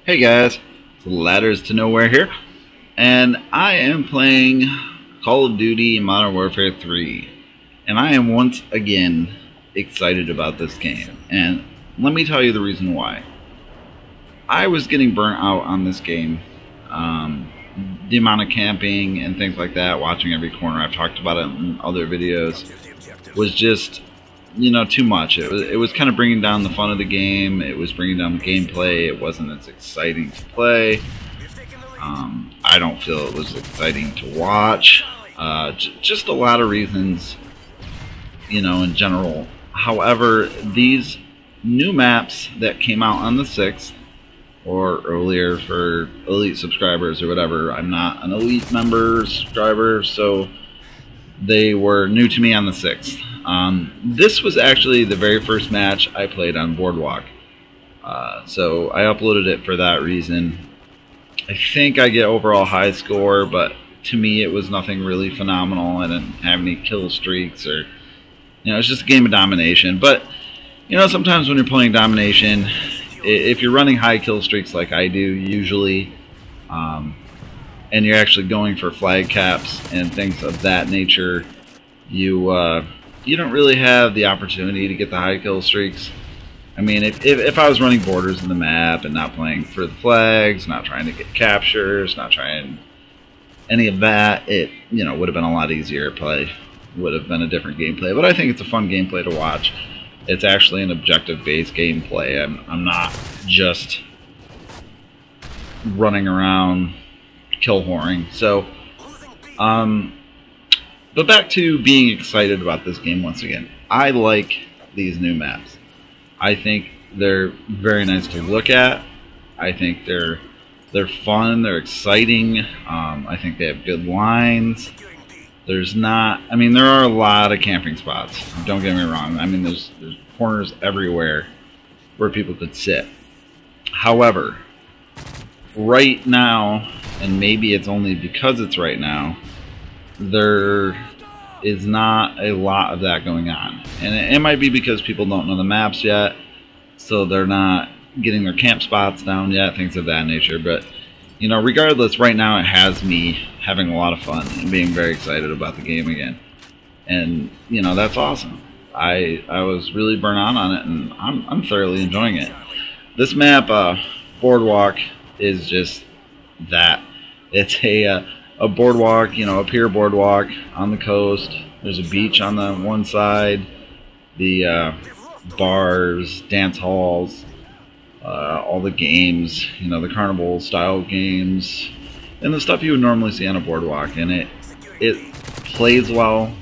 Hey guys, Ladders to Nowhere here, and I am playing Call of Duty Modern Warfare 3, and I am once again excited about this game, and let me tell you the reason why. I was getting burnt out on this game. The amount of camping and things like that, watching every corner, I've talked about it in other videos, was just, too much. It was kind of bringing down the fun of the game. It was bringing down the gameplay. It wasn't as exciting to play. I don't feel it was exciting to watch. Just a lot of reasons, in general. However, these new maps that came out on the 6th, or earlier for Elite subscribers or whatever, I'm not an Elite member subscriber, so they were new to me on the 6th. This was actually the very first match I played on Boardwalk, so I uploaded it for that reason. I think I get overall high score, but to me it was nothing really phenomenal. I didn't have any kill streaks, or it's just a game of domination. But sometimes when you're playing domination, if you're running high kill streaks like I do usually, and you're actually going for flag caps and things of that nature, you don't really have the opportunity to get the high kill streaks. I mean, if I was running borders in the map and not playing for the flags, not trying to get captures, not trying any of that, it would have been a lot easier to play. Would have been a different gameplay. But I think it's a fun gameplay to watch. It's actually an objective-based gameplay. I'm not just running around kill whoring. So, but back to being excited about this game once again. I like these new maps. I think they're very nice to look at. I think they're fun. They're exciting. I think they have good lines. There are a lot of camping spots. Don't get me wrong. I mean, there's corners everywhere where people could sit. However, right now, and maybe it's only because it's right now, there is not a lot of that going on. And it might be because people don't know the maps yet, so they're not getting their camp spots down yet, things of that nature. But regardless, right now it has me having a lot of fun and being very excited about the game again. And that's awesome. I was really burnt out on it, and I'm thoroughly enjoying it. This map, Boardwalk, is just that. It's a boardwalk, a pier boardwalk on the coast. There's a beach on the one side, the bars, dance halls, all the games, the carnival style games, and the stuff you would normally see on a boardwalk. And it plays well,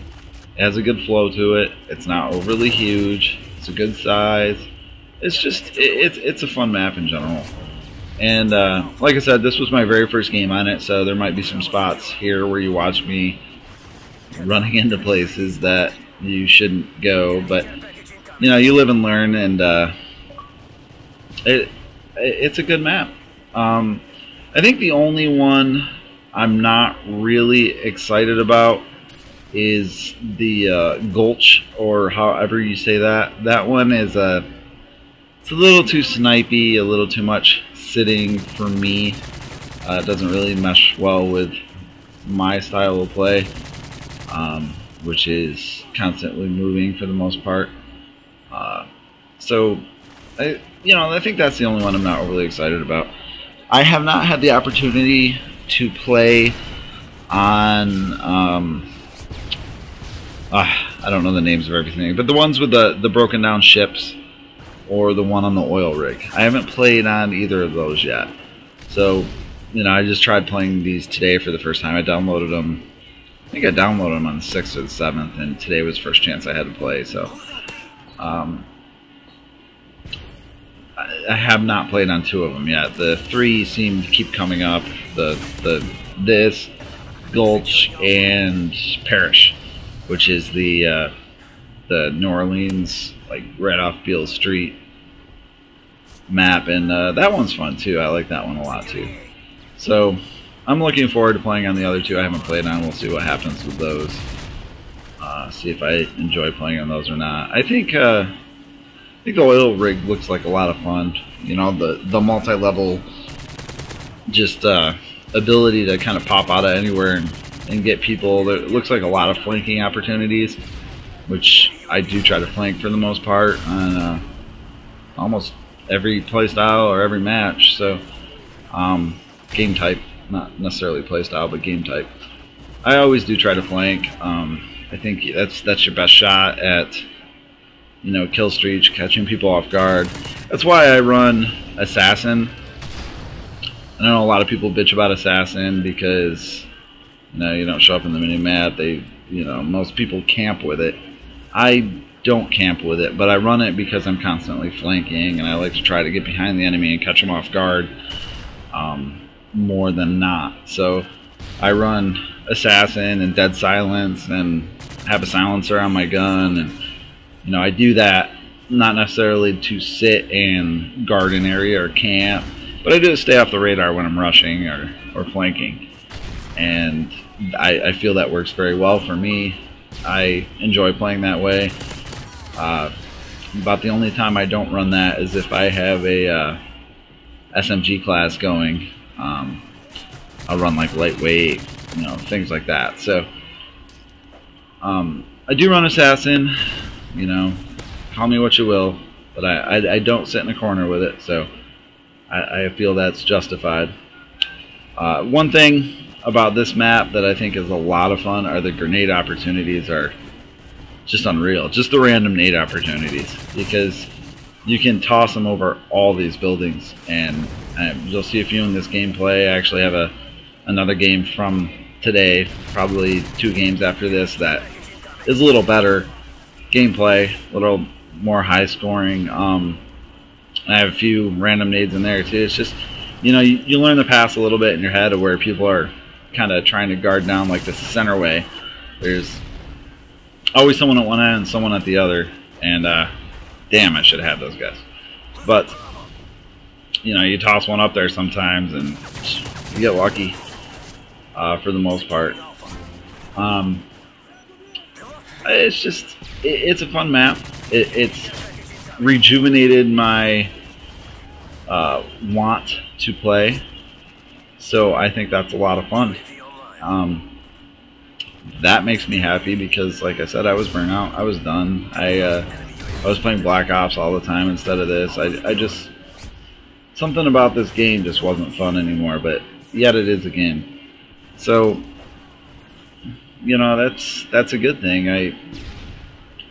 it has a good flow to it. It's not overly huge. It's a good size. It's just it's a fun map in general. And like I said, this was my very first game on it, so there might be some spots here where you watch me running into places that you shouldn't go, but you live and learn, and it's a good map. I think the only one I'm not really excited about is the Gulch, or however you say that. That one is it's a little too snipey, a little too much sitting for me. It doesn't really mesh well with my style of play, which is constantly moving for the most part. So I think that's the only one I'm not overly excited about. I have not had the opportunity to play on I don't know the names of everything, but the ones with the broken down ships, or the one on the oil rig. I haven't played on either of those yet. So, I just tried playing these today for the first time. I downloaded them. I think I downloaded them on the 6th or the 7th, and today was the first chance I had to play. So, I have not played on 2 of them yet. The 3 seem to keep coming up. This Gulch and Parish, which is the New Orleans, like right off Beale Street map, and that one's fun too. I like that one a lot too. So I'm looking forward to playing on the other 2 I haven't played on. We'll see what happens with those. See if I enjoy playing on those or not. I think the oil rig looks like a lot of fun. The multi-level just ability to kind of pop out of anywhere and get people. It looks like a lot of flanking opportunities, which I do try to flank for the most part on almost every playstyle or every match. So game type, not necessarily playstyle, but game type. I always do try to flank. I think that's your best shot at, you know, kill streaks, catching people off guard. That's why I run assassin. I know a lot of people bitch about assassin because, you know, you don't show up in the mini map. You know, most people camp with it. I don't camp with it, but I run it because I'm constantly flanking, and I like to try to get behind the enemy and catch them off guard more than not. So I run assassin and dead silence and have a silencer on my gun, and you know, I do that not necessarily to sit and guard an area or camp, but I do to stay off the radar when I'm rushing or flanking, and I feel that works very well for me. I enjoy playing that way. About the only time I don't run that is if I have a SMG class going. I'll run like lightweight, you know, things like that. So I do run assassin, you know, call me what you will, but I don't sit in a corner with it, so I feel that's justified. One thing about this map that I think is a lot of fun are the grenade opportunities. Are just unreal. Just the random nade opportunities, because you can toss them over all these buildings, and you'll see a few in this gameplay. I actually have another game from today, probably 2 games after this, that is a little better gameplay, a little more high scoring. I have a few random nades in there too. It's just, you know, you learn the pass a little bit in your head of where people are kind of trying to guard down like the center way. There's always someone at one end and someone at the other, and damn, I should have had those guys. But you know, you toss one up there sometimes and you get lucky for the most part. It's just, it's a fun map. It's rejuvenated my want to play, so I think that's a lot of fun. That makes me happy because, like I said, I was burnt out. I was done. I was playing Black Ops all the time instead of this. I just, something about this game just wasn't fun anymore, but yet it is a game. So, you know, that's a good thing. I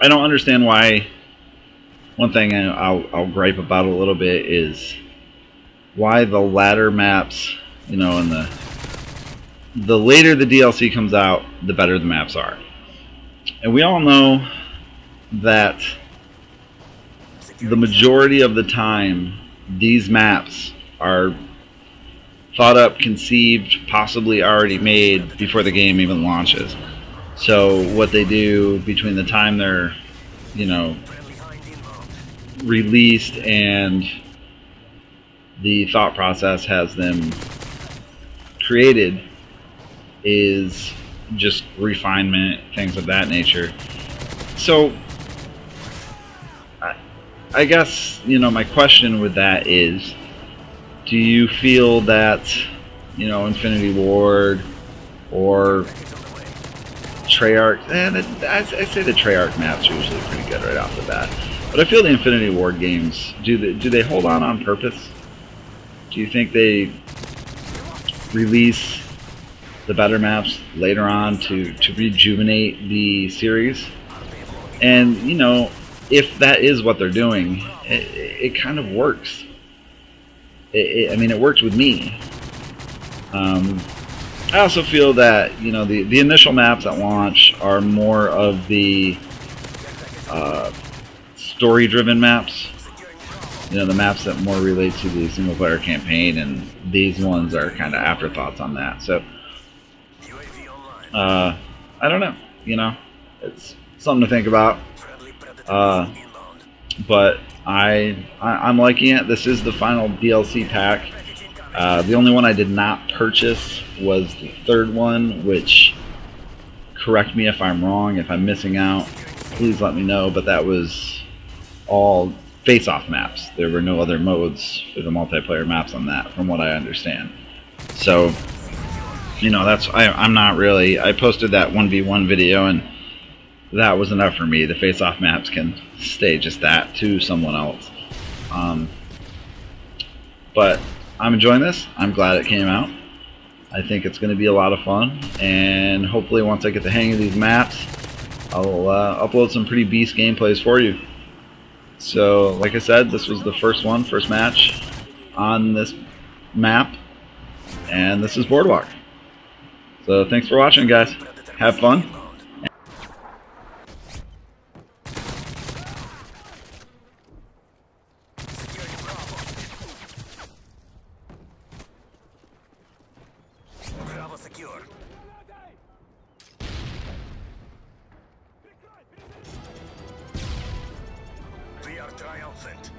don't understand why. One thing I'll gripe about a little bit is why the ladder maps, you know, and the later the DLC comes out, the better the maps are. And we all know that the majority of the time these maps are thought up, conceived, possibly already made before the game even launches. So what they do between the time they're, you know, released and the thought process has them created is just refinement, things of that nature. So I guess, you know, my question with that is, do you feel that, you know, Infinity Ward or Treyarch, and I say the Treyarch maps are usually pretty good right off the bat, but I feel the Infinity Ward games, do they hold on purpose? Do you think they release the better maps later on to rejuvenate the series? And, you know, if that is what they're doing, it kind of works. I mean, it worked with me. I also feel that, you know, the initial maps at launch are more of the story-driven maps. You know, the maps that more relate to the single-player campaign, and these ones are kind of afterthoughts on that. So, I don't know. You know, it's something to think about. But I'm liking it. This is the final DLC pack. The only one I did not purchase was the third one, which, correct me if I'm wrong, if I'm missing out, please let me know, but that was all face-off maps. There were no other modes for the multiplayer maps on that, from what I understand. So, you know, I'm not really. I posted that 1v1 video, and that was enough for me. The face-off maps can stay just that to someone else. But I'm enjoying this. I'm glad it came out. I think it's going to be a lot of fun, and hopefully once I get the hang of these maps, I'll upload some pretty beast gameplays for you. So, like I said, this was the first match on this map, and this is Boardwalk. So thanks for watching, guys. Have fun. Bravo secure. We are triumphant.